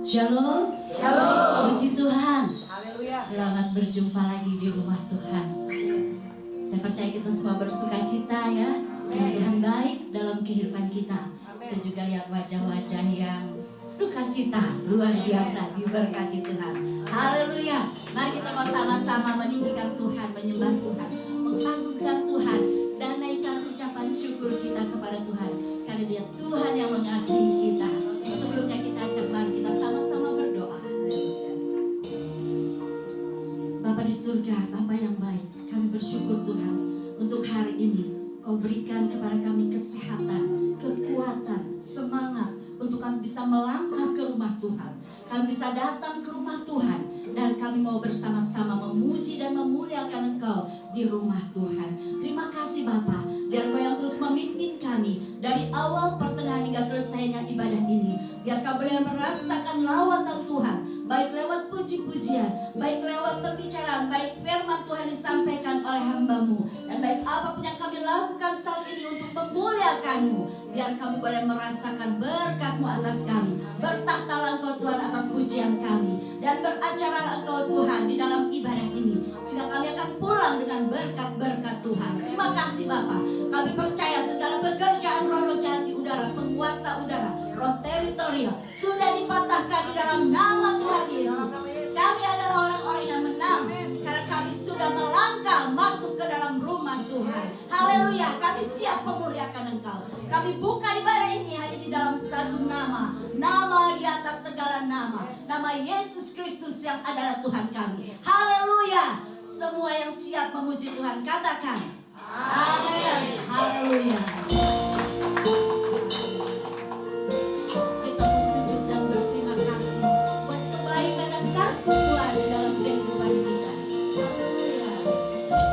Shalom. Shalom. Puji Tuhan. Haleluya. Selamat berjumpa lagi di rumah Tuhan. Saya percaya kita semua bersuka cita ya. Tuhan baik dalam kehidupan kita. Saya juga lihat wajah-wajah yang sukacita luar biasa, diberkati Tuhan. Haleluya. Mari kita mau sama-sama meninggikan Tuhan, menyembah Tuhan, mengagungkan Tuhan, dan naikkan ucapan syukur kita kepada Tuhan, karena Dia Tuhan yang mengasihi kita. Sebelumnya kita ajak mari kita sama-sama berdoa. Haleluya. Bapa di surga, Bapa yang baik, kami bersyukur Tuhan untuk hari ini. Kau berikan kepada kami kesehatan, kekuatan, semangat untuk kami bisa melangkah ke rumah Tuhan. Kami bisa datang ke rumah Tuhan, dan kami mau bersama-sama memuji dan memuliakan Engkau di rumah Tuhan. Terima kasih Bapa, biar Kau yang terus memimpin kami dari awal, pertengahan hingga selesainya ibadah ini. Biar Kau boleh merasakan lawatan Tuhan, baik lewat puji-pujian, baik lewat pembicaraan, baik firman Tuhan disampaikan oleh hamba-Mu, dan baik apapun yang kami lakukan saat ini untuk memuliakan-Mu. Biar kami boleh merasakan berkat-Mu atas kami. Bertahtalah Engkau Tuhan atas pujian kami, dan beracara Engkau Tuhan di dalam ibadah ini, sehingga kami akan pulang dengan berkat-berkat Tuhan. Terima kasih Bapa. Kami percaya segala pekerjaan roh-roh jahat di udara, penguasa udara, roh teritorial sudah dipatahkan di dalam nama Tuhan Yesus. Kami adalah orang-orang yang menang, karena kami sudah melangkah masuk ke dalam rumah Tuhan. Haleluya. Kami siap memuliakan Engkau. Kami buka ibadah ini hanya di dalam satu nama, nama di atas segala nama, nama Yesus Kristus yang adalah Tuhan kami. Haleluya. Semua yang siap memuji Tuhan katakan amin. Haleluya. Kita bersujud dan berterima kasih buat kebaikan dan kasih Tuhan di dalam kehidupan kita. Haleluya. Kasih Tuhan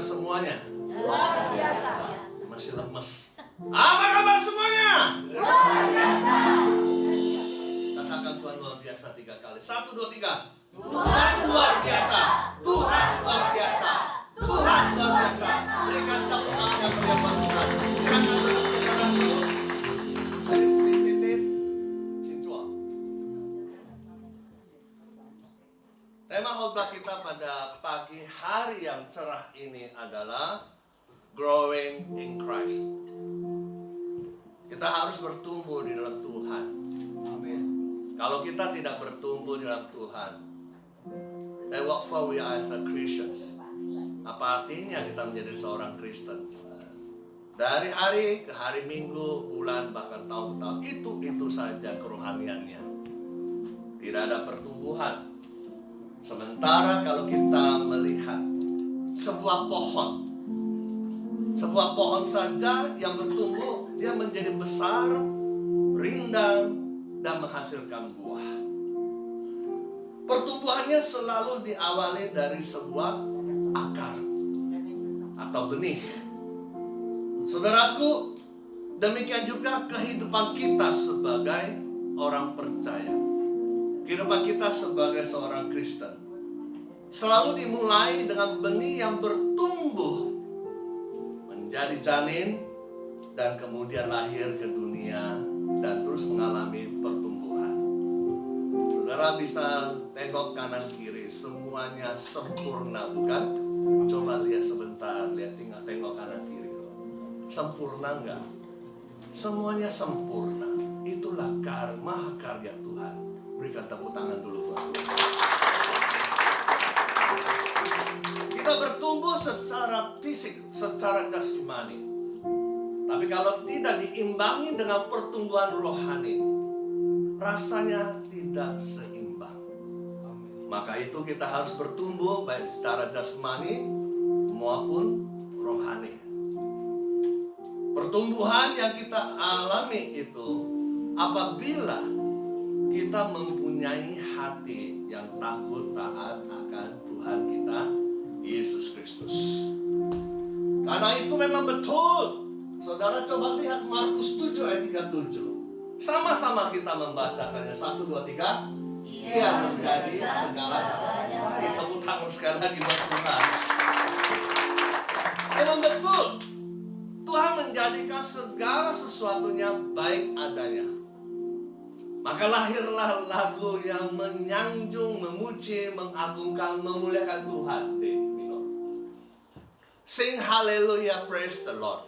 semuanya? Luar biasa. Masih lemes. Apa kabar semuanya? Luar biasa. Katakan Tuhan luar biasa 3 kali. 1, 2, 3. Tuhan luar biasa. Tuhan luar biasa. Tuhan luar biasa. Berikan tepuk tangan yang meriah buat Tuhan. Silakan duduk sekarang dulu. Please be seated. Cintua. Tema khotbah kita pada pagi hari yang cerah ini adalah Growing in Christ. Kita harus bertumbuh di dalam Tuhan. Amin. Kalau kita tidak bertumbuh di dalam Tuhan, then what for we are as a Christians? Apa artinya kita menjadi seorang Kristen? Dari hari ke hari, minggu, bulan, bahkan tahun-tahun, itu saja kerohaniannya. Tidak ada pertumbuhan. Sementara kalau kita melihat sebuah pohon saja yang bertumbuh, dia menjadi besar, rindang, dan menghasilkan buah. Pertumbuhannya selalu diawali dari sebuah akar atau benih. Saudaraku, demikian juga kehidupan kita sebagai orang percaya. Kehidupan kita sebagai seorang Kristen selalu dimulai dengan benih yang bertumbuh menjadi janin dan kemudian lahir ke dunia dan terus mengalami pertumbuhan. Saudara bisa tengok kanan kiri, semuanya sempurna, bukan? Coba lihat sebentar, tengok kanan kiri. Sempurna enggak? Semuanya sempurna. Itulah mahakarya Tuhan. Berikan tepuk tangan dulu buat Tuhan. Kita bertumbuh secara fisik, secara jasmani. Tapi kalau tidak diimbangi dengan pertumbuhan rohani, rasanya tidak seimbang. Maka itu kita harus bertumbuh baik secara jasmani maupun rohani. Pertumbuhan yang kita alami itu apabila kita mempunyai hati yang takut taat akan Tuhan kita Yesus Kristus. Karena itu memang betul. Saudara coba lihat Markus 7 ayat 37. Sama-sama kita membacakannya. 1, 2, 3. Ia menjadi segala baik. Tepuk tangan sekali lagi buat Tuhan. Memang betul. Tuhan menjadikan segala sesuatunya baik adanya. Maka lahirlah lagu yang menyanjung, memuji, mengagungkan, memuliakan Tuhan. Sing hallelujah, praise the Lord.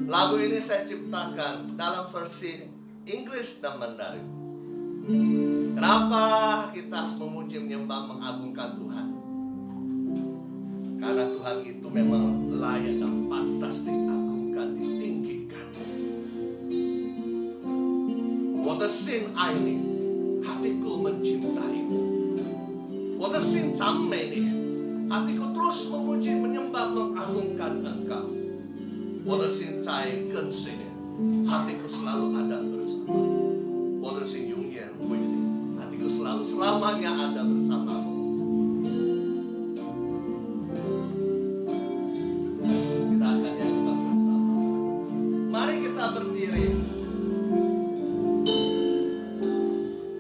Lagu ini saya ciptakan dalam versi Inggris dan Mandarin. Kenapa kita harus memuji, menyembah, mengagungkan Tuhan? Karena Tuhan itu memang layak dan pantas diagungkan, ditinggikan. What a sin I need. Hatiku mencintaimu. What a sin ini. Hatiku terus memuji, menyembah, mengagungkan Engkau. What a sin cai genshin. Hatiku selalu ada bersama. What a sin yongyan wili. Hatiku selalu selamanya ada bersamamu. Kita akan nyanyikan bersama. Mari kita berdiri.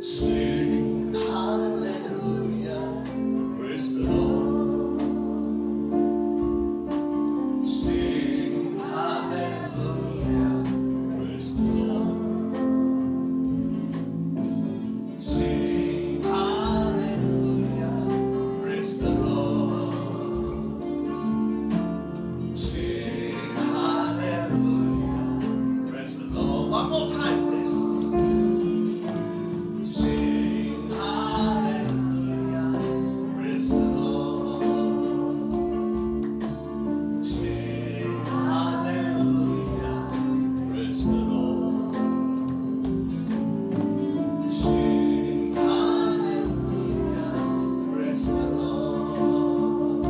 Sing hallelujah, praise the Lord. Sing hallelujah, praise the Lord. Sing hallelujah, praise the Lord. Sing hallelujah, praise the Lord. One more time, please. Sing hallelujah, praise the Lord. Sing hallelujah, praise the Lord. Sing hallelujah, praise the Lord.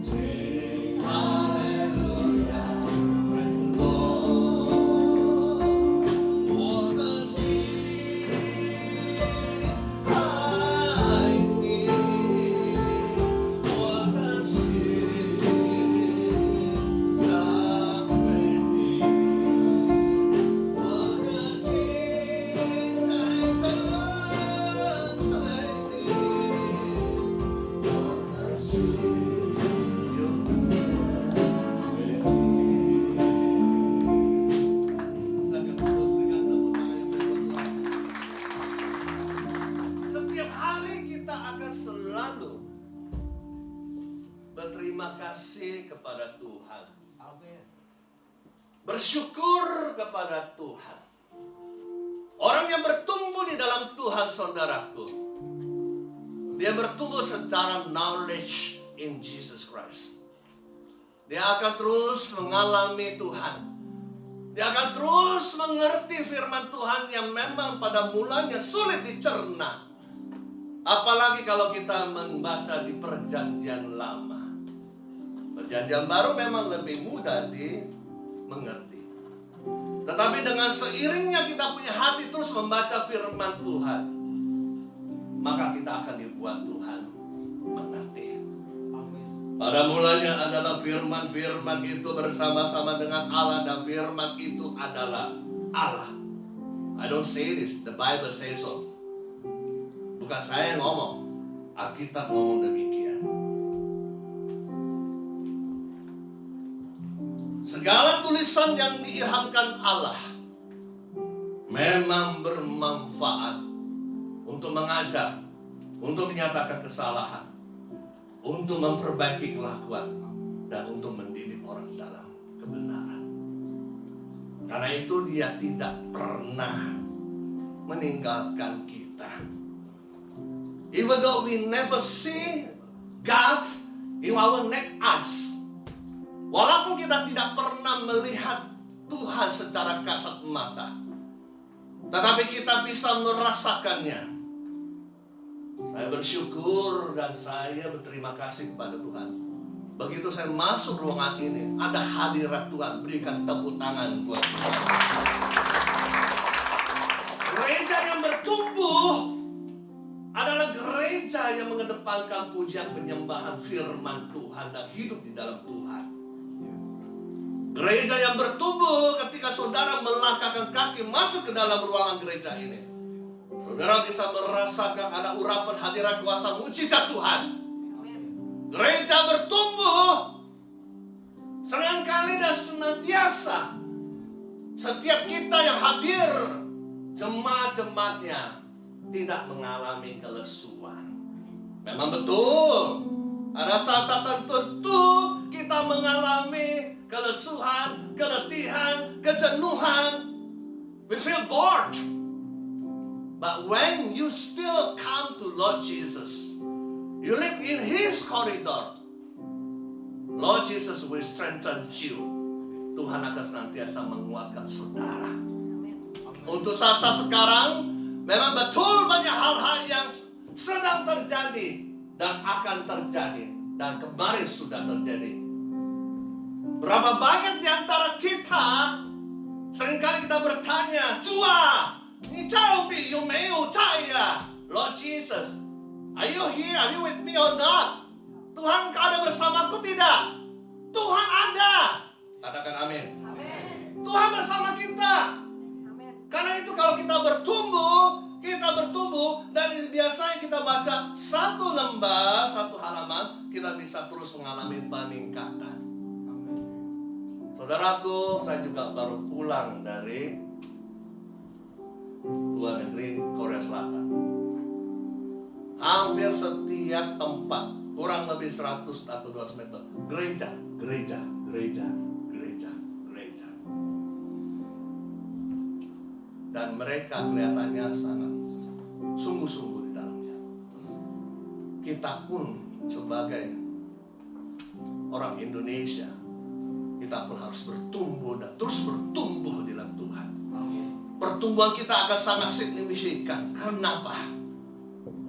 Sing hallelujah, praise the Lord. For the sea I need, for the sea selalu berterima kasih kepada Tuhan. Bersyukur kepada Tuhan. Orang yang bertumbuh di dalam Tuhan, saudaraku, dia bertumbuh secara knowledge in Jesus Christ. Dia akan terus mengalami Tuhan. Dia akan terus mengerti firman Tuhan yang memang pada mulanya sulit dicerna. Apalagi kalau kita membaca di Perjanjian Lama. Perjanjian Baru memang lebih mudah dimengerti. Tetapi dengan seiringnya kita punya hati terus membaca firman Tuhan, maka kita akan dibuat Tuhan mengerti. Pada mulanya adalah firman itu bersama-sama dengan Allah, dan firman itu adalah Allah. I don't say this, the Bible says so. Bukan saya yang ngomong, Alkitab ngomong demikian. Segala tulisan yang diilhamkan Allah memang bermanfaat untuk mengajar, untuk menyatakan kesalahan, untuk memperbaiki kelakuan, dan untuk mendidik orang dalam kebenaran. Karena itu dia tidak pernah meninggalkan kita. Even though we never see God, He will make us. Walaupun kita tidak pernah melihat Tuhan secara kasat mata, tetapi kita bisa merasakannya. Saya bersyukur dan saya berterima kasih kepada Tuhan. Begitu saya masuk ruangan ini, ada hadirat Tuhan. Berikan tepuk tangan buat Tuhan. Gereja yang bertumbuh adalah gereja yang mengedepankan pujian penyembahan firman Tuhan dan hidup di dalam Tuhan. Gereja yang bertumbuh ketika saudara melangkahkan kaki masuk ke dalam ruangan gereja ini, saudara bisa merasakan ada urapan hadirat kuasa mujizat Tuhan. Gereja bertumbuh seringkali dan senantiasa. Setiap kita yang hadir, jemaat-jemaatnya tidak mengalami kelesuan. Memang betul, ada saat-saat tertentu kita mengalami kelesuhan, keletihan, kejenuhan. We feel bored. But when you still come to Lord Jesus, you live in His corridor, Lord Jesus will strengthen you. Tuhan akan senantiasa menguatkan saudara. Untuk saat-saat sekarang, memang betul banyak hal-hal yang sedang terjadi dan akan terjadi, dan kemarin sudah terjadi. Berapa banyak di antara kita seringkali kita bertanya, Jua, ni zhao di you mei you zai ya? Lord Jesus, are you here? Are you with me or not? Tuhan ada bersamaku tidak? Tuhan ada. Katakan amin. Tuhan bersama kita. Karena itu kalau kita bertumbuh, dan biasanya kita baca satu lembar, satu halaman, kita bisa terus mengalami peningkatan. Saudaraku, saya juga baru pulang dari luar negeri, Korea Selatan. Hampir setiap tempat, kurang lebih 100 atau 200 meter, gereja. Dan mereka kelihatannya sangat sungguh-sungguh di dalamnya. Kita pun sebagai orang Indonesia, kita pun harus bertumbuh dan terus bertumbuh di dalam Tuhan. Pertumbuhan kita akan sangat signifikan. Kenapa?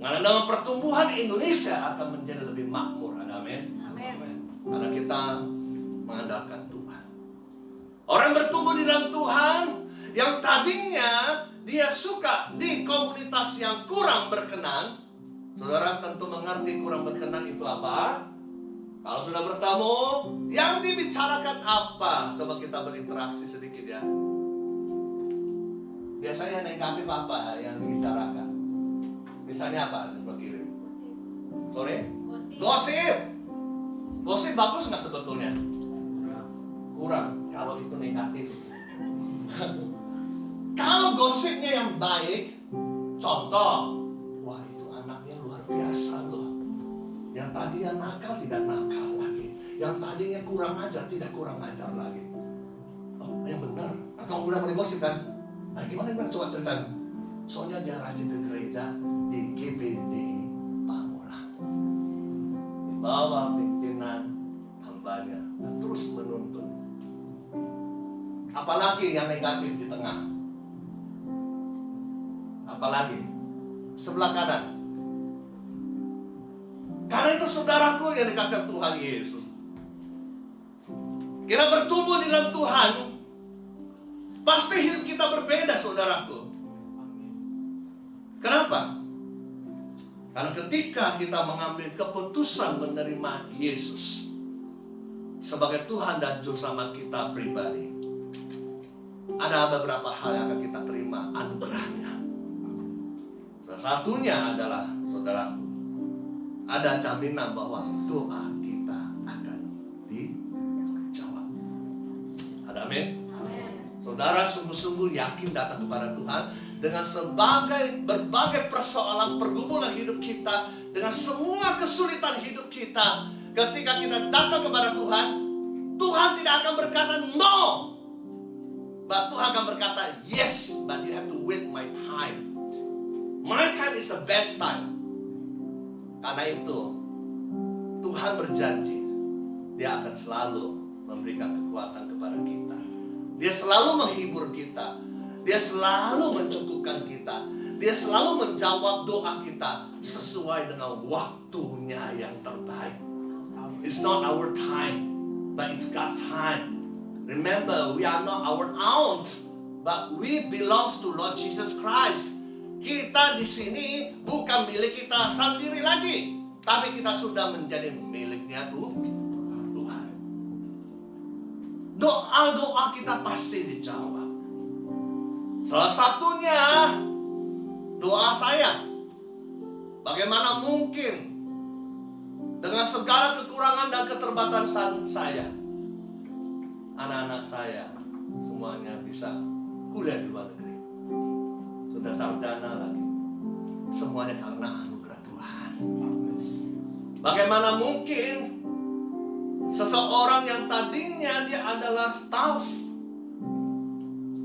Karena dalam pertumbuhan Indonesia akan menjadi lebih makmur. Amin. Karena kita mengandalkan Tuhan. Orang bertumbuh di dalam Tuhan, yang tadinya dia suka di komunitas yang kurang berkenan. Saudara tentu mengerti kurang berkenan itu apa? Kalau sudah bertemu, yang dibicarakan apa? Coba kita berinteraksi sedikit ya. Biasanya negatif apa yang dibicarakan? Misalnya apa? Seperti ini. Sorry? Gosip. Gosip bagus nggak sebetulnya? Kurang. Kalau itu negatif. Kalau gosipnya yang baik, contoh, wah itu anaknya luar biasa loh. tadinya nakal tidak nakal lagi. Yang tadinya kurang ajar tidak kurang ajar lagi. Oh, yang benar. Nah, kamu udah mulai gosip kan? Nah, gimana coba ceritakan? Soalnya dia rajin ke gereja di GPDI Pamulang. Di bawah pimpinan hambanya dan terus menuntun. Apalagi yang negatif di tengah. Apalagi sebelah kanan. Karena itu saudaraku yang dikasih Tuhan Yesus. Kita bertumbuh di dalam Tuhan, pasti hidup kita berbeda, saudaraku. Kenapa? Karena ketika kita mengambil keputusan menerima Yesus sebagai Tuhan dan Juru Selamat kita pribadi, ada beberapa hal yang akan kita terima anugerahnya. Salah satunya adalah, saudaraku, ada jaminan bahwa doa kita akan dijawab. Ada amin? Saudara sungguh-sungguh yakin datang kepada Tuhan dengan berbagai persoalan pergumulan hidup kita, dengan semua kesulitan hidup kita. Ketika kita datang kepada Tuhan, Tuhan tidak akan berkata no, but Tuhan akan berkata yes, but you have to wait my time. My time is the best time. Karena itu Tuhan berjanji Dia akan selalu memberikan kekuatan kepada kita. Dia selalu menghibur kita. Dia selalu mencukupkan kita. Dia selalu menjawab doa kita sesuai dengan waktunya yang terbaik. It's not our time, but it's God's time. Remember, we are not our own, but we belongs to Lord Jesus Christ. Kita di sini bukan milik kita sendiri lagi, tapi kita sudah menjadi miliknya Tuhan. Doa-doa kita pasti dijawab. Salah satunya doa saya. Bagaimana mungkin dengan segala kekurangan dan keterbatasan saya, anak-anak saya semuanya bisa kuliah di luar negeri, sudah sarjana lagi, semuanya karena anugerah Tuhan. Bagaimana mungkin seseorang yang tadinya dia adalah staf,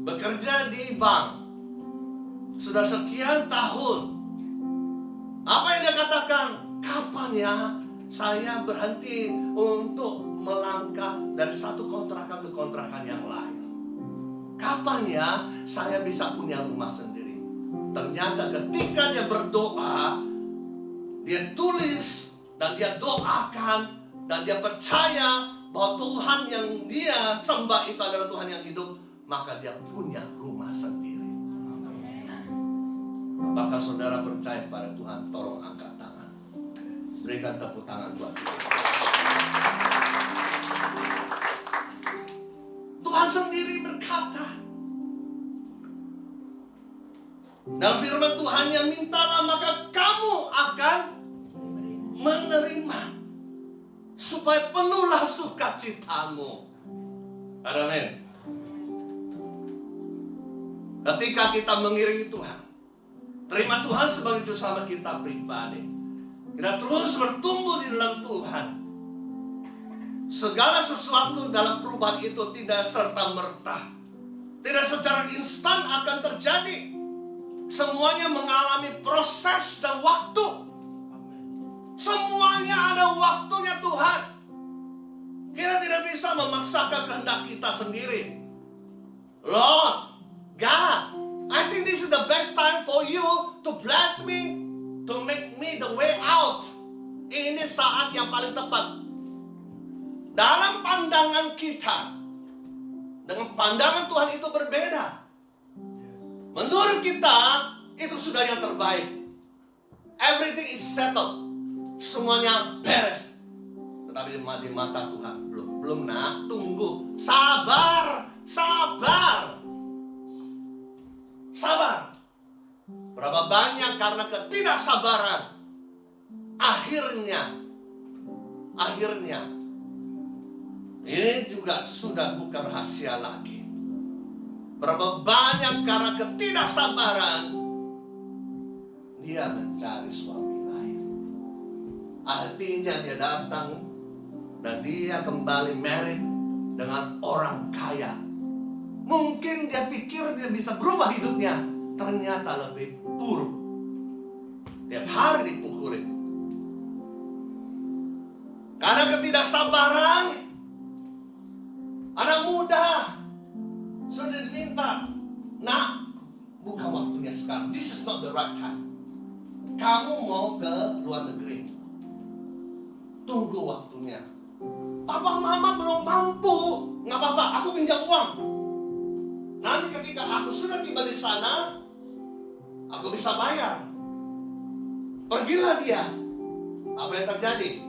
bekerja di bank, sudah sekian tahun, apa yang dia katakan? Kapan ya saya berhenti untuk melangkah dari satu kontrakan ke kontrakan yang lain? Kapan ya saya bisa punya rumah sendiri? Ternyata ketika dia berdoa, dia tulis dan dia doakan dan dia percaya bahwa Tuhan yang dia sembah itu adalah Tuhan yang hidup, maka dia punya rumah sendiri. Apakah saudara percaya pada Tuhan? Tolong angkat tangan. Berikan tepuk tangan buat Tuhan. Tuhan sendiri berkata dalam firman Tuhannya, mintalah maka kamu akan menerima, supaya penuhlah sukacitamu. Amin. Ketika kita mengiringi Tuhan, terima Tuhan sebagai Juru Selamat kita pribadi, kita terus bertumbuh di dalam Tuhan. Segala sesuatu dalam perubahan itu tidak serta-merta, tidak secara instan akan terjadi. Semuanya mengalami proses dan waktu. Semuanya ada waktunya Tuhan. Kita tidak bisa memaksakan kehendak kita sendiri. Lord God, I think this is the best time for you to bless me, to make me the way out. Ini saat yang paling tepat. Dalam pandangan kita, dengan pandangan Tuhan itu berbeda. Menurut kita, itu sudah yang terbaik. Everything is settled. Semuanya beres. Tetapi di mata Tuhan, belum nak, tunggu. Sabar. Berapa banyak karena ketidaksabaran, akhirnya ini juga sudah bukan rahasia lagi. Berapa banyak karena ketidaksabaran dia mencari suami lain. Artinya dia datang dan dia kembali married dengan orang kaya. Mungkin dia pikir dia bisa berubah hidupnya, ternyata lebih buruk. Tiap hari dipukulin. Karena ketidaksabaran, anak muda sudah diminta, "Nak, bukan waktunya sekarang. This is not the right time. Kamu mau ke luar negeri. Tunggu waktunya." "Papa, mama belum mampu." "Nggak apa-apa, aku pinjam uang. Nanti ketika aku sudah tiba di sana, aku bisa bayar." Pergilah dia. Apa yang terjadi?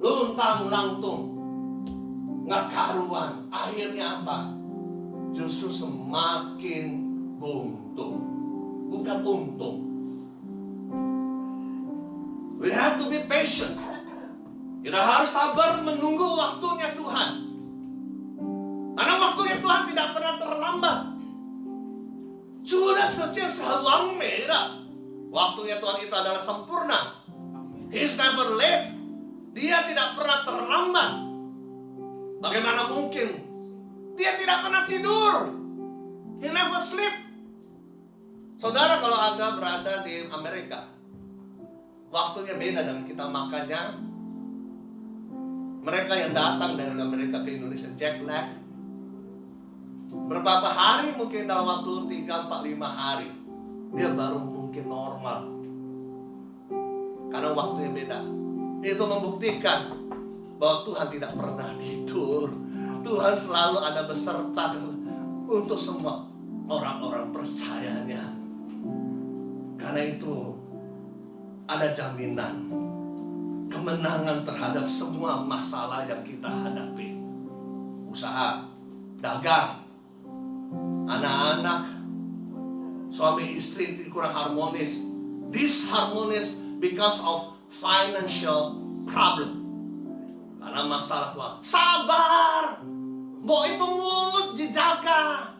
Luntang lantung, nggak karuan. Akhirnya apa? Justru semakin buntung, bukan untung. We have to be patient. Kita harus sabar menunggu waktunya Tuhan. Karena waktunya Tuhan tidak pernah terlambat. Sudah sesuai merah. Waktunya Tuhan itu adalah sempurna. He's never late. Dia tidak pernah terlambat. Bagaimana mungkin? Dia tidak pernah tidur. He never sleep. Saudara, kalau Anda berada di Amerika, waktunya beda dengan kita makannya. Mereka yang datang dari Amerika ke Indonesia jet lag. Berapa hari, mungkin dalam waktu 3, 4, 5 hari dia baru mungkin normal. Karena waktunya beda. Itu membuktikan bahwa Tuhan tidak pernah tidur. Tuhan selalu ada beserta untuk semua orang-orang percayanya. Karena itu ada jaminan kemenangan terhadap semua masalah yang kita hadapi. Usaha, dagang, anak-anak, suami istri kurang harmonis. Disharmonious because of financial problem. Karena masalah keuangan. Sabar. Mau itu mulut dijaga.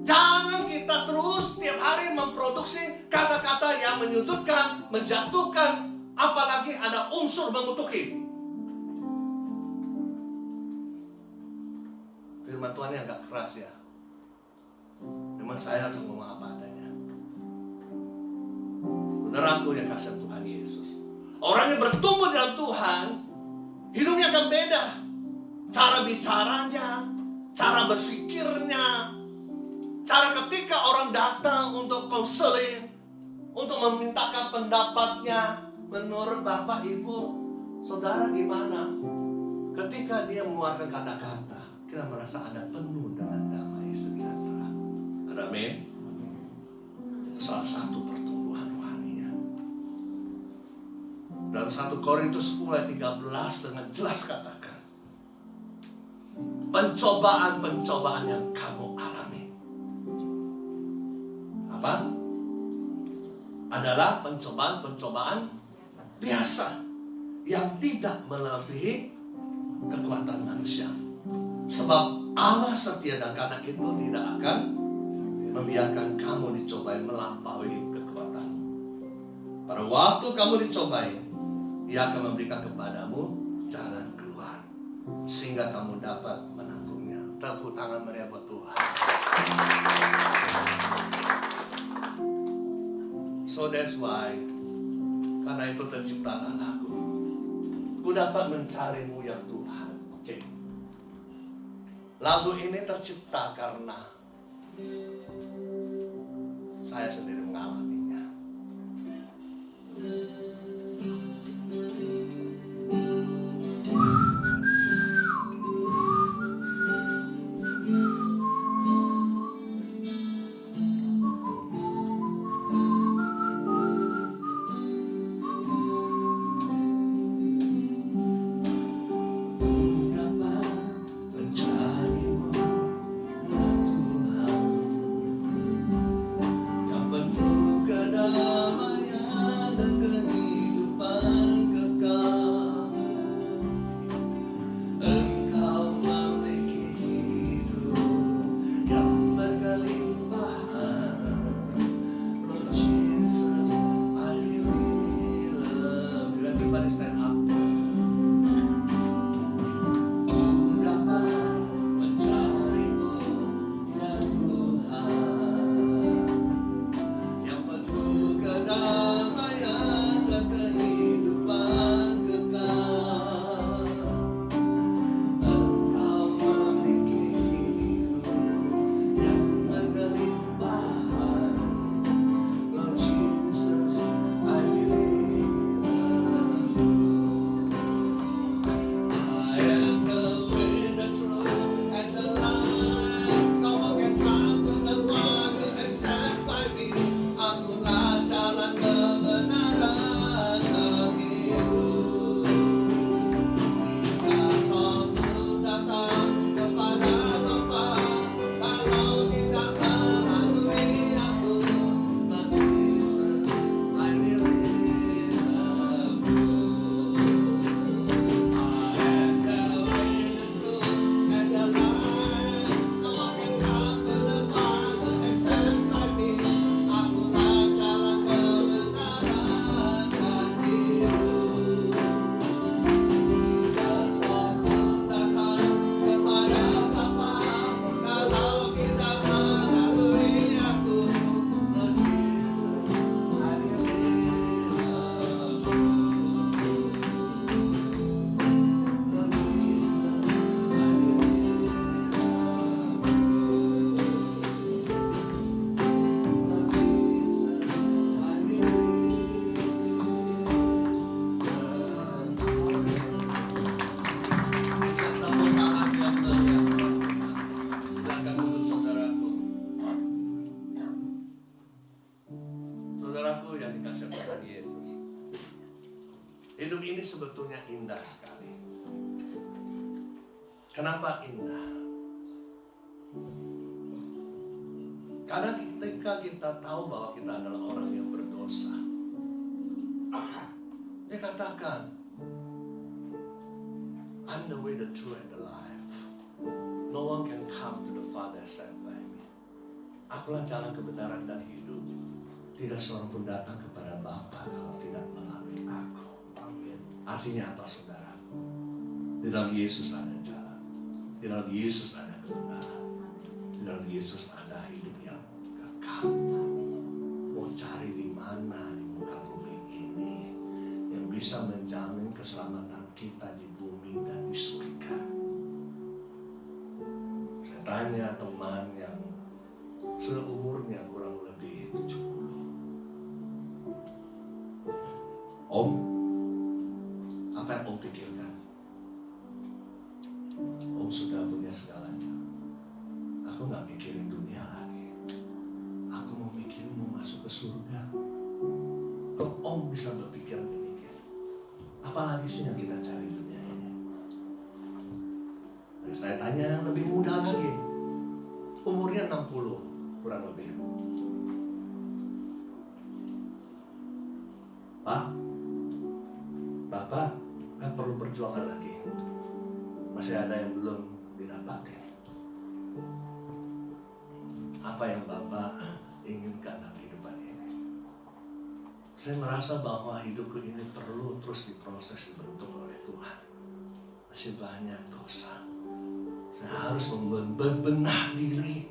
Jangan kita terus tiap hari memproduksi kata-kata yang menyudutkan, menjatuhkan, apalagi ada unsur mengutuki. Firman Tuhan yang agak keras ya. Memang saya harus ngomong apa adanya. Saudaraku yang kasih Tuhan Yesus, orang yang bertumbuh dalam Tuhan, hidupnya akan beda. Cara bicaranya, cara berpikirnya, cara ketika orang datang untuk konseling, untuk memintakan pendapatnya. Menurut Bapak, Ibu, Saudara gimana? Ketika dia mengeluarkan kata-kata, kita merasa ada penuh dengan damai sejahtera. Amin. Itu salah satu pertumbuhan rohaninya. Dalam 1 Korintus 10 ayat 13 dengan jelas katakan, pencobaan-pencobaan yang kamu alami apa? Adalah pencobaan-pencobaan biasa yang tidak melebihi kekuatan manusia. Sebab Allah setia dan karena itu tidak akan membiarkan kamu dicobai melampaui kekuatan. Pada waktu kamu dicobai, Dia akan memberikan kepadamu jalan keluar sehingga kamu dapat menanggungnya. Tepuk tangan meriah buat Tuhan. So that's why, karena itu terciptalah lagu. Ku dapat mencarimu ya Tuhan. Lagu ini tercipta karena saya sendiri mengalaminya. Everybody stand up. Ku dapat mencarimu, ya Tuhan, yang penuh kedamaian dan kehidupan kekal. Engkau memiliki hidup yang berkelimpahan. Lord Jesus, I believe. I am the way, the truth, and the life. No one can come to the Father except by me. Akulah jalan kebenaran dan hidup. Jika suatu datang kepada Bapa, kalau tidak melalui aku, Lord Jesus, I really love you. I am the way, the truth, and the life. No one can come to the Father except by me. Akulah jalan kebenaran dan hidup. Jika suatu datang kepada Bapa, kalau tidak melalui aku, Lord Jesus, I really love you. Lord Jesus, I really love you. Lord Jesus, I Tepuk tangan yang meriah. Silakan untuk saudaraku. Saudaraku yang dikasih Tuhan Yesus. Hidup ini sebetulnya indah sekali. Kenapa indah? Karena ketika kita tahu bahwa kita adalah orang yang berdosa, dia katakan, I'm the way, the truth, and the life. No one can come to the Father except by me. Akulah jalan kebenaran dan hidup. Tidak seorang pun datang kepada Bapa kalau tidak melalui aku. Artinya apa, saudaraku? Di dalam Yesus ada jalan. Di dalam Yesus ada kebenaran. Di dalam Yesus ada hidup yang kekal. Mau cari di mana di muka bumi ini yang bisa menjamin keselamatan kita di bumi dan di surga? Saya tanya teman yang sudah umurnya kurang lebih 70. Om, apa yang Om pikirkan? Om sudah punya segalanya. Aku gak mikirin dunia lagi. Aku mau mikirin mau masuk ke surga. Kalau Om bisa berpikir demikian, apalagi sih yang kita cari dunia ini? Nah, saya tanya yang lebih muda lagi. Umurnya 60 kurang lebih. Pak, Bapak kan perlu perjuangan lagi. Masih ada yang belum didapatin. Apa yang Bapak inginkan dalam kehidupan ini? Saya merasa bahwa hidupku ini perlu terus diproses, dibentuk oleh Tuhan. Masih banyak dosa. Saya harus membenah diri,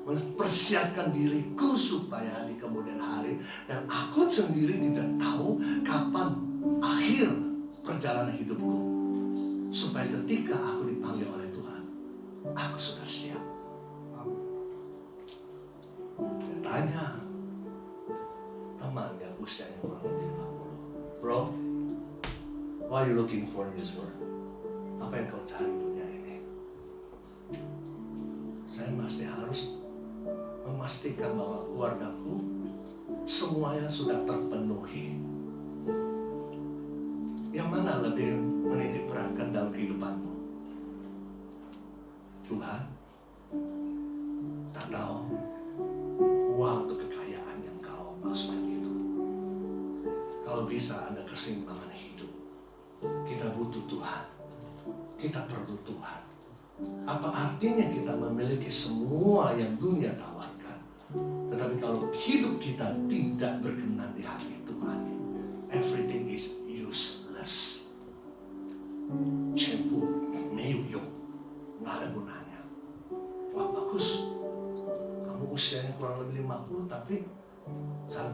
mempersiapkan diriku supaya di kemudian hari, dan aku sendiri tidak tahu kapan akhir perjalanan hidupku, supaya ketika aku dipanggil oleh Tuhan, aku sudah siap. Saya tanya teman yang usianya kurang lebih 50, bro, what are you looking for in this world? Apa yang kau cari dunia ini? Saya masih harus memastikan bahwa keluargaku semuanya sudah terpenuhi. Yang mana lebih menitik beratkan dalam kehidupanmu? Tuhan atau uang atau kekayaan yang kau maksudkan itu? Kalau bisa ada keseimbangan hidup, kita butuh Tuhan. Kita perlu Tuhan. Apa artinya kita memiliki semua yang dunia tawarkan, tetapi kalau hidup kita tidak berkenan di hati Tuhan, everything is useless.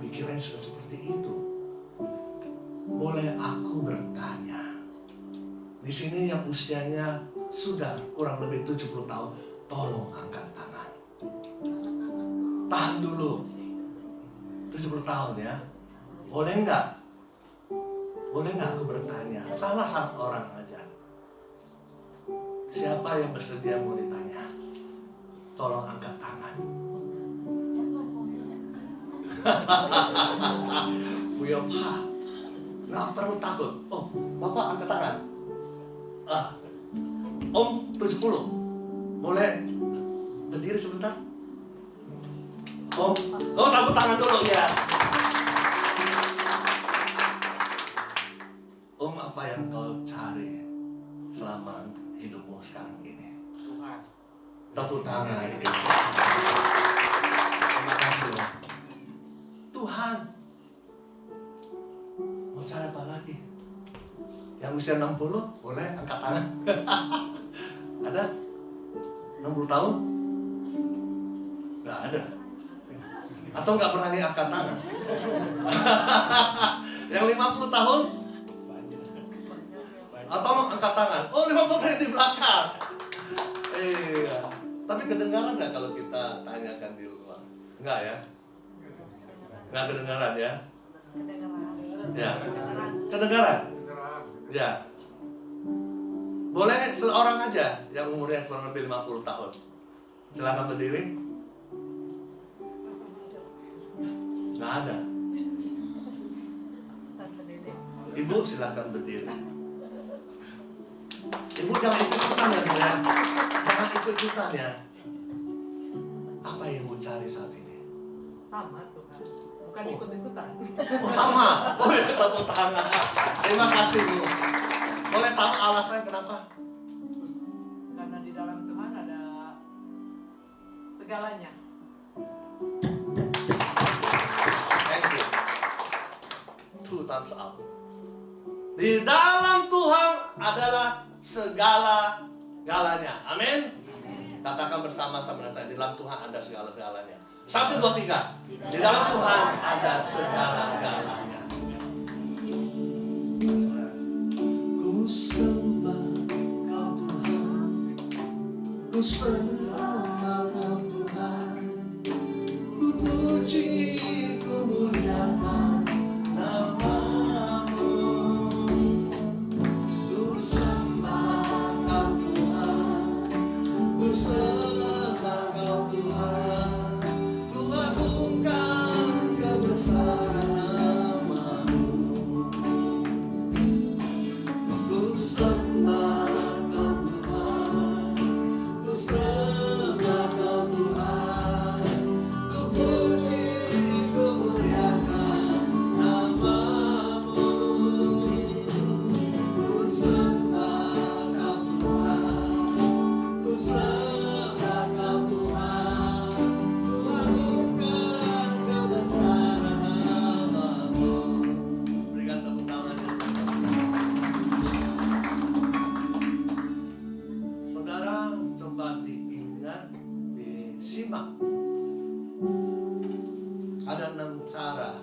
pikiran sudah seperti itu. Boleh aku bertanya, di sini yang usianya sudah kurang lebih 70 tahun, tolong angkat tangan. Tahan dulu. 70 tahun ya. Boleh nggak? Boleh nggak aku bertanya? Salah satu orang aja. Siapa yang bersedia mau ditanya? Tolong angkat tangan. Buya Pak, nggak perlu takut. Oh, Bapak angkat tangan. Om 70, boleh berdiri sebentar? Om, tepuk tangan dulu, yes. Om, apa yang kau cari selama hidupmu sekarang ini? Tuhan. Tepuk tangan. Terima kasih. Tuhan, mau cari apa lagi? Yang usia 60, boleh angkat tangan. Ada? 60 tahun? Nggak ada. Atau nggak berani angkat tangan? Yang 50 tahun? Atau angkat tangan? Oh, 50 tahun di belakang. Iya. Tapi kedengaran nggak kalau kita tanyakan di luar? Enggak ya? Nggak kedengaran ya? Ya. Kedengaran? Ya. Boleh seorang aja yang umurnya kurang lebih 50 tahun. Silakan berdiri. Nggak ada. Ibu silakan berdiri. Ibu jangan ikut-ikutan ya, Bu, ya. Jangan ikut-ikutan ya. Apa yang Ibu cari saat ini? Sama Tuhan. Bukan ikut-ikutan. Oh, sama. Oh ya, tepuk tangan. Terima kasih, Bu. Boleh tahu alasan kenapa? Karena di dalam Tuhan ada segalanya. Thank you. 2 thumbs up. Di dalam Tuhan adalah segala-galanya. Amin. Katakan bersama-sama dengan saya, di dalam Tuhan ada segala-galanya. 1, 2, 3. Di dalam Tuhan ada segala-galanya. Ku sembah Kau Tuhan, ku sembah Kau Tuhan, ku puji, ku muliakan nama-Mu. Ku sembah Kau Tuhan, ku sembah Kau Tuhan, ku agungkan kebesaran nama-Mu. Ku sembah Kau Tuhan, ku sembah Kau Tuhan, ku puji, ku muliakan nama-Mu. Ku sembah Kau Tuhan, ku sembah Kau Tuhan, ku agungkan kebesaran nama-Mu. Berikan tepuk tangan. Saudara, coba diingat, disimak. Ada 6 cara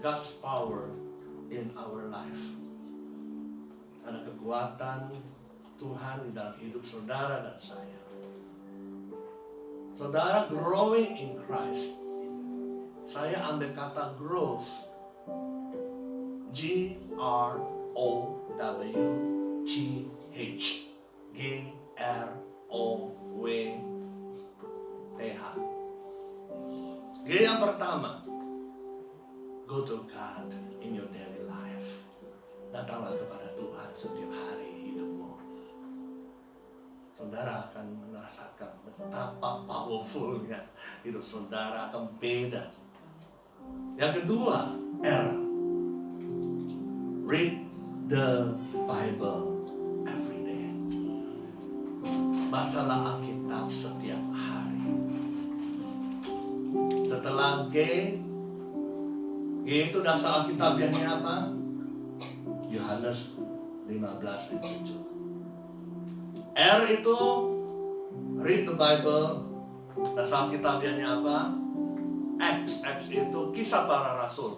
God's power in our life. Ada kekuatan Tuhan di dalam hidup saudara dan saya. Saudara growing in Christ. Saya ambil kata growth. G-R-O-W-T-H. G-R-O-W-T-H. G yang pertama, go to God in your daily life. Datanglah kepada Tuhan setiap hari hidupmu. Saudara akan merasakan betapa powerfulnya hidup saudara akan beda. Yang kedua, R. Read the Bible every day. Bacalah Alkitab setiap hari. Setelah G itu dasar Alkitabiahnya apa? Yohanes 15 ayat 7. R itu read the Bible. Dasar Alkitabiahnya apa? Acts itu Kisah Para Rasul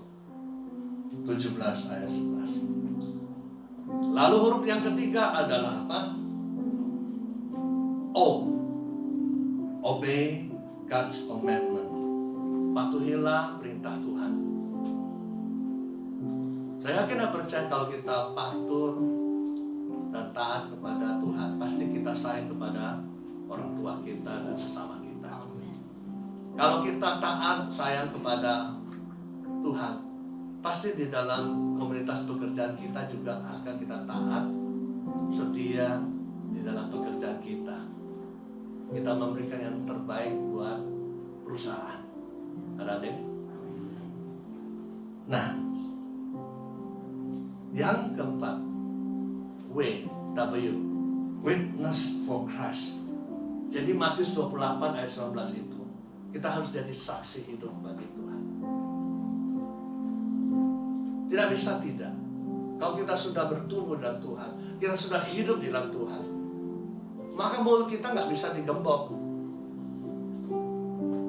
17 ayat 11. Lalu huruf yang ketiga adalah apa? O. Obey God's commandment. Patuhilah perintah Tuhan. Saya yakin dan percaya kalau kita patuh dan taat kepada Tuhan, pasti kita sayang kepada orang tua kita dan sesama kita. Kalau kita taat sayang kepada Tuhan, pasti di dalam komunitas pekerjaan kita juga akan kita taat, setia di dalam pekerjaan kita. Kita memberikan yang terbaik buat perusahaan. Ada adik? Nah, yang keempat, W, witness for Christ. Jadi Matius 28 ayat 19 itu, kita harus jadi saksi hidup bagi Tuhan. Tidak bisa tidak. Kalau kita sudah bertumbuh dalam Tuhan, kita sudah hidup di dalam Tuhan, maka mulut kita nggak bisa digembok.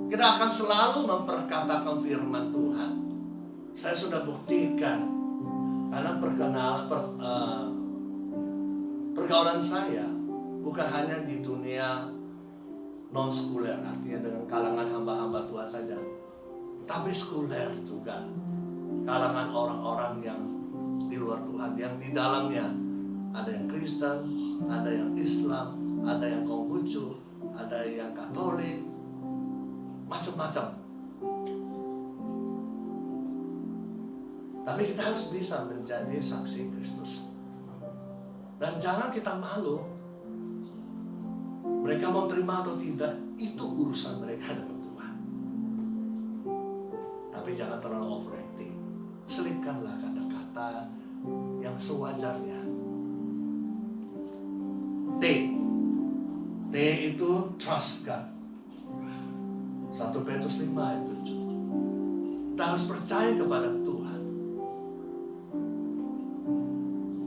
Kita akan selalu memperkatakan firman Tuhan. Saya sudah buktikan karena pergaulan saya bukan hanya di dunia non-sekuler, artinya dengan kalangan hamba-hamba Tuhan saja, tapi sekuler juga, kalangan orang-orang yang di luar Tuhan, yang di dalamnya ada yang Kristen, ada yang Islam, ada yang Konghucu, ada yang Katolik, macam-macam. Tapi kita harus bisa menjadi saksi Kristus. Dan jangan kita malu. Mereka mau terima atau tidak, itu urusan mereka dengan Tuhan. Tapi jangan terlalu overacting. Selipkanlah kata-kata yang sewajarnya. T itu trust God. 1 Petrus 5 ayat 7. Kita harus percaya kepada Tuhan.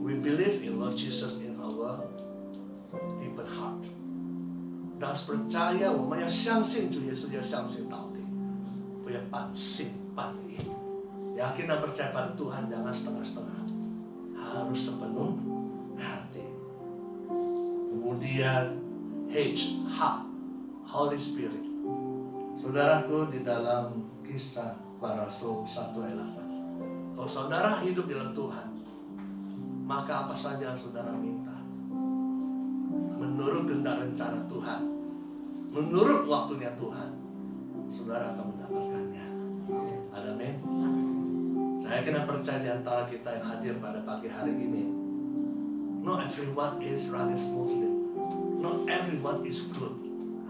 We believe in Lord Jesus in our deep heart. Kita harus percaya, 我们要相信主耶稣，要相信到底，不要半信半疑。Yakin dan percaya pada Tuhan, jangan setengah-setengah, harus sepenuh hati. Kemudian H, Holy Spirit. Saudaraku, di dalam Kisah Para Rasul 1 ayat 8, kalau saudara hidup di dalam Tuhan, maka apa saja saudara minta, menurut kehendak rencana Tuhan, menurut waktunya Tuhan, saudara akan mendapatkannya. Amin. Saya kena percaya di antara kita yang hadir pada pagi hari ini, not everyone is running smoothly, not everyone is good.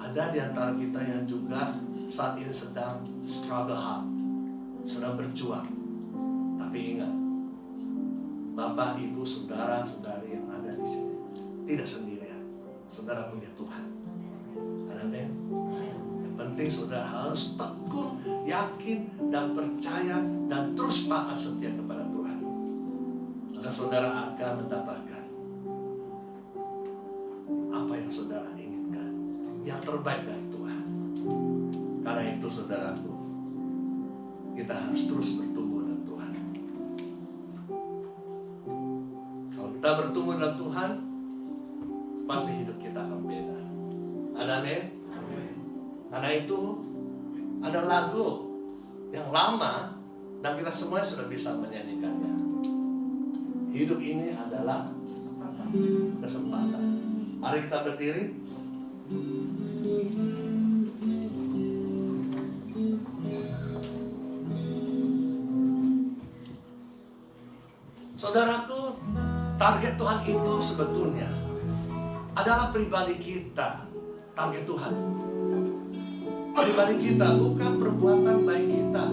Ada di antara kita yang juga saat ini sedang struggle hard, sedang berjuang. Tapi ingat, Bapak, Ibu, Saudara, Saudari yang ada di sini tidak sendirian. Saudara punya Tuhan. Amin. Yang penting saudara harus tekun, yakin, dan percaya, dan terus taat setia kepada Tuhan. Maka saudara akan mendapatkan apa yang saudara inginkan, yang terbaik dari Tuhan. Karena itu saudaraku, kita harus terus bertumbuh dalam Tuhan. Kalau kita bertumbuh dalam Tuhan, pasti hidup kita akan beda. Amin. Karena itu ada lagu yang lama dan kita semua sudah bisa menyanyikannya. Hidup ini adalah kesempatan. Mari kita berdiri. Saudaraku, target Tuhan itu sebetulnya adalah pribadi kita. Target Tuhan pribadi kita, bukan perbuatan baik kita,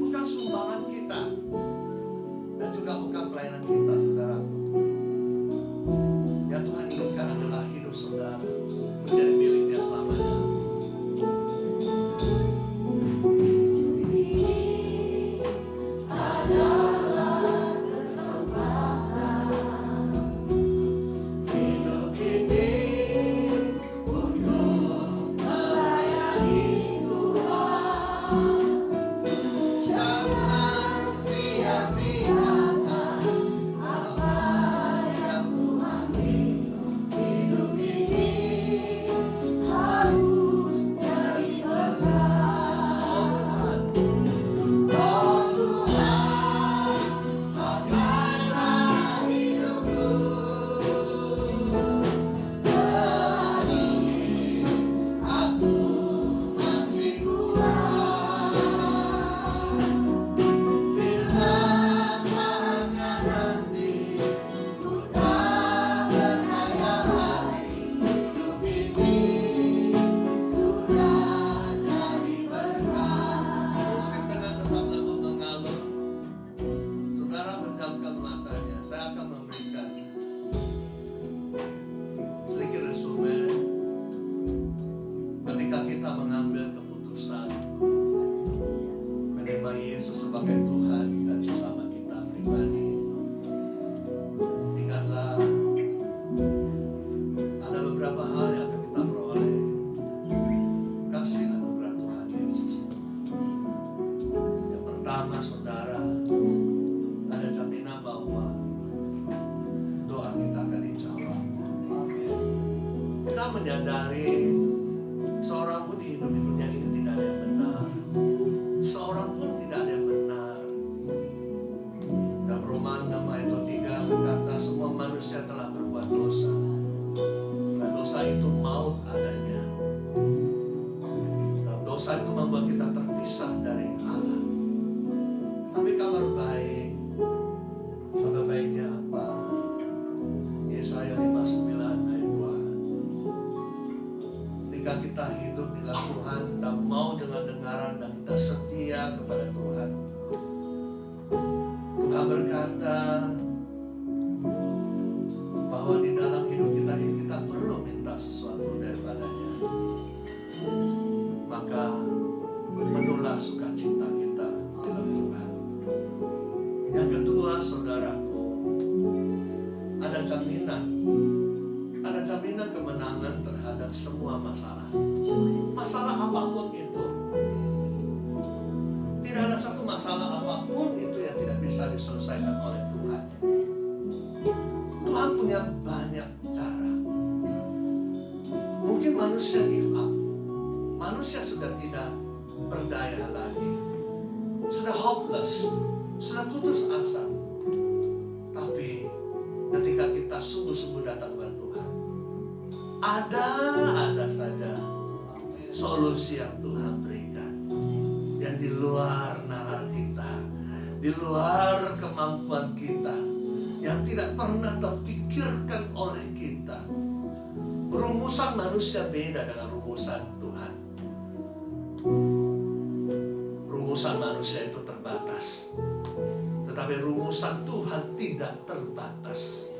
bukan sumbangan kita, dan juga bukan pelayanan kita, saudaraku. Yang Tuhan inginkan adalah hidup saudara menjadi miliknya selamanya. Hidup ini untuk melayani sia-siakan apa yang Tuhan beri. Hidup ini harus jadi berkah. Oh Tuhan, pakailah hidupku selagi aku masih kuat. Bila saatnya nanti ku tak berdaya lagi, hidup ini sudah jadi berkah. Musik dengan tetap lagu mengalun. Saudara pejamkan matanya. Saya akan memberikan sedikit resume ketika kita mengambil keputusan menerima Yesus sebagai Tuhan dan sesama kita pribadi. Ingatlah, ada beberapa hal yang akan kita peroleh kasih anugerah Tuhan Yesus. Yang pertama, saudara, ada jaminan bahwa doa kita akan dijawab. Kita menyadari seorang pun di hidup di dunia ini tidak ada yang benar. Seorang pun tidak ada yang benar. Dan Roma 6 ayat 3 berkata semua manusia telah berbuat dosa. Dan dosa itu maut adanya. Dan dosa itu membuat kita terpisah dari Allah. Tapi kabar baiknya apa? Yesaya 59 ayat 2. Ketika kita hidup di dalam Tuhan, kita mau dengar-dengaran dan kita setia kepada Tuhan. Tuhan berkata bahwa di dalam hidup kita ini kita perlu minta sesuatu daripadanya. Maka penuhlah sukacita kita dalam Tuhan. Yang kedua, saudaraku, ada jaminan kemenangan terhadap semua masalah. Masalah apapun itu, tidak ada satu masalah apapun itu yang tidak bisa diselesaikan oleh Tuhan. Tuhan punya banyak cara. Mungkin manusia give up, manusia sudah tidak berdaya lagi, sudah hopeless, sudah putus asa. Tapi ketika kita sungguh-sungguh datang kepada Tuhan, ada saja solusi yang Tuhan berikan, yang di luar nalar kita, di luar kemampuan kita, yang tidak pernah terpikirkan oleh kita. Rumusan manusia beda dengan rumusan Tuhan. Rumusan manusia itu terbatas, tetapi rumusan Tuhan tidak terbatas.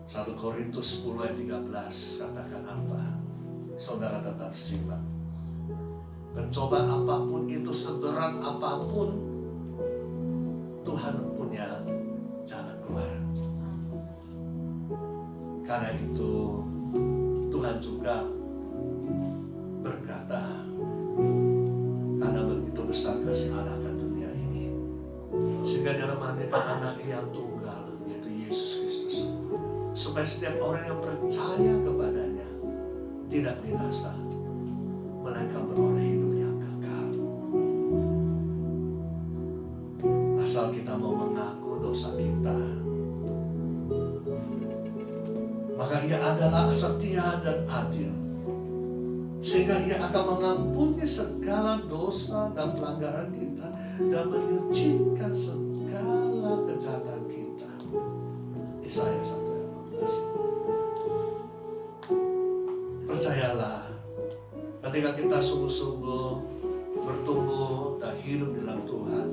1 Korintus 10 ayat 13 katakan apa? Saudara tetap simak. Pencobaan apapun itu, seberat apapun, Tuhan punya jalan keluar. Karena itu Tuhan juga berkata, karena begitu besar kasih Allah ke dunia ini, sehingga dalam memberikan anak-Nya yang tunggal, yaitu Yesus Kristus, supaya setiap orang yang percaya kepadanya tidak binasa, melainkan beroleh hidup yang kekal. Asal kita mau mengaku dosa kita, maka Ia adalah setia dan adil, sehingga Ia akan mengampuni segala dosa dan pelanggaran kita dan menyucikan segala kejahatan kita. Yesaya 1:15. Percayalah, ketika kita sungguh-sungguh bertumbuh dan hidup dalam Tuhan,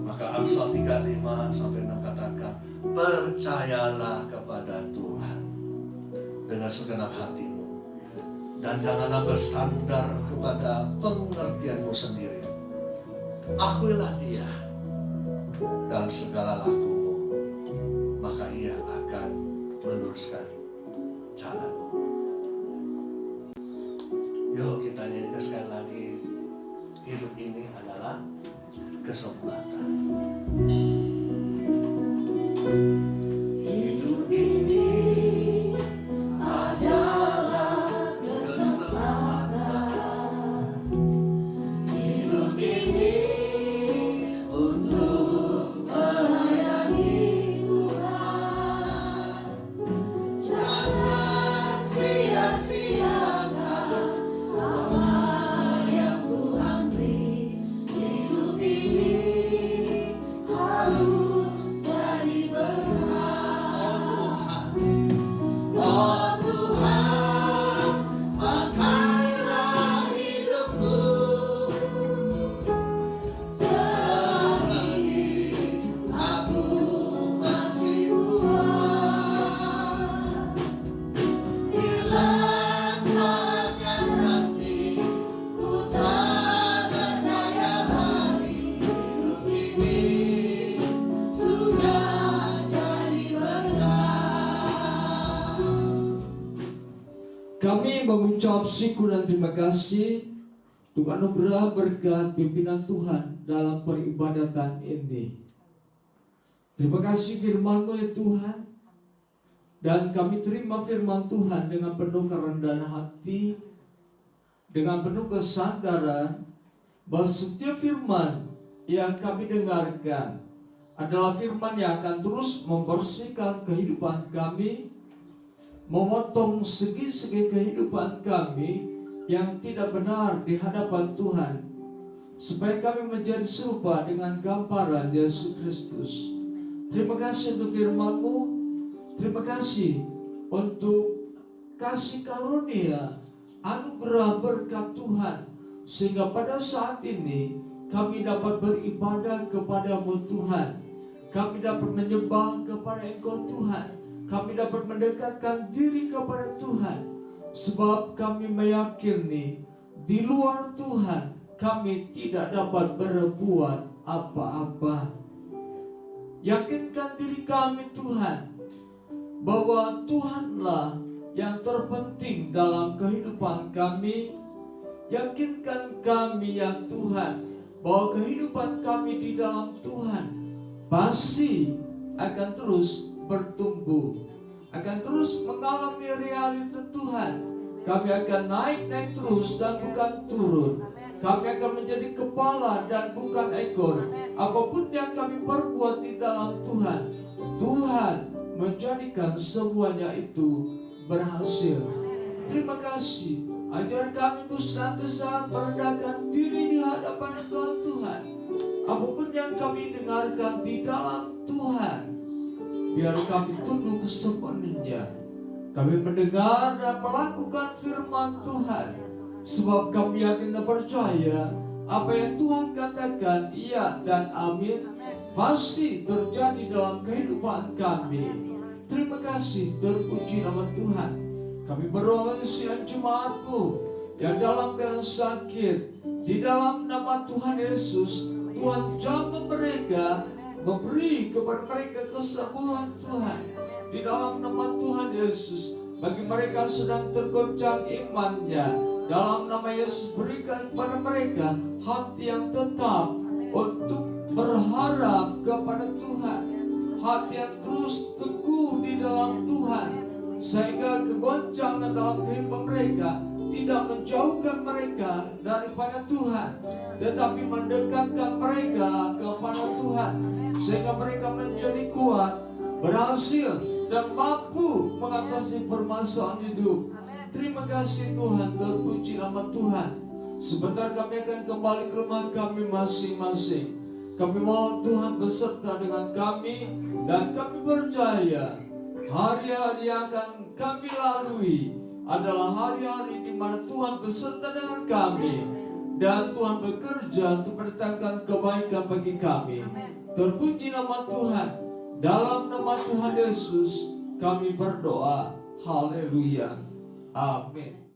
maka Amsal 35-6 katakan, percayalah kepada Tuhan dengan segenap hatimu, dan janganlah bersandar kepada pengertianmu sendiri. Akuilah Dia dalam segala lakumu, maka Ia akan meluruskan jalanmu. Yuk kita nyanyikan sekali lagi, hidup hidup ini adalah kesempatan. Hidup ini adalah kesempatan. Hidup ini untuk melayani Tuhan. Jangan sia-siakan apa yang Tuhan beri. Hidup ini harus jadi berkah. Oh Tuhan, pakailah hidupku selagi aku masih kuat. Bila saatnya nanti ku tak berdaya lagi, hidup ini sudah jadi berkah. Kami mengucap syukur dan terima kasih untuk anugerah berkat pimpinan Tuhan dalam peribadatan ini. Terima kasih firman-Mu ya Tuhan. Dan kami terima firman Tuhan dengan penuh kerendahan hati, dengan penuh kesadaran bahwa setiap firman yang kami dengarkan adalah firman yang akan terus membersihkan kehidupan kami, memotong segi-segi kehidupan kami yang tidak benar di hadapan Tuhan, supaya kami menjadi serupa dengan gambaran Yesus Kristus. Terima kasih untuk firman-Mu. Terima kasih untuk kasih karunia, anugerah berkat Tuhan, sehingga pada saat ini kami dapat beribadah kepada-Mu Tuhan. Kami dapat menyembah kepada Engkau Tuhan. Kami dapat mendekatkan diri kepada Tuhan, sebab kami meyakini di luar Tuhan kami tidak dapat berbuat apa-apa. Yakinkan diri kami Tuhan, bahwa Tuhanlah yang terpenting dalam kehidupan kami. Yakinkan kami ya Tuhan, bahwa kehidupan kami di dalam Tuhan pasti akan terus bertumbuh, akan terus mengalami realita Tuhan. Kami akan naik terus dan bukan turun. Kami akan menjadi kepala dan bukan ekor. Apapun yang kami perbuat di dalam Tuhan, Tuhan menjadikan semuanya itu berhasil. Terima kasih. Ajar kami itu senantiasa merendahkan diri di hadapan Engkau Tuhan. Apapun yang kami dengarkan di dalam Tuhan, biar kami tunduk sepenuhnya. Kami mendengar dan melakukan firman Tuhan, sebab kami yakin dan percaya apa yang Tuhan katakan, iya dan amin, pasti terjadi dalam kehidupan kami. Terima kasih, terpuji nama Tuhan. Kami berdoa siang Jumat-Mu yang dalam keadaan sakit, di dalam nama Tuhan Yesus, Tuhan jamah mereka, memberi kepada mereka kesembuhan Tuhan. Di dalam nama Tuhan Yesus, bagi mereka sedang tergoncang imannya, dalam nama Yesus berikan kepada mereka hati yang tetap untuk berharap kepada Tuhan, hati yang terus teguh di dalam Tuhan, sehingga kegoncangan dalam kehidupan mereka tidak menjauhkan mereka daripada Tuhan, tetapi mendekatkan mereka kepada Tuhan, sehingga mereka menjadi kuat, berhasil, dan mampu mengatasi permasalahan hidup. Terima kasih Tuhan, terpuji nama Tuhan. Sebentar kami akan kembali ke rumah kami masing-masing. Kami mohon Tuhan beserta dengan kami, dan kami percaya hari-hari yang akan kami lalui adalah hari-hari di mana Tuhan beserta dengan kami, dan Tuhan bekerja untuk mendatangkan kebaikan bagi kami. Terpuji nama Tuhan. Dalam nama Tuhan Yesus kami berdoa. Haleluya. Amin.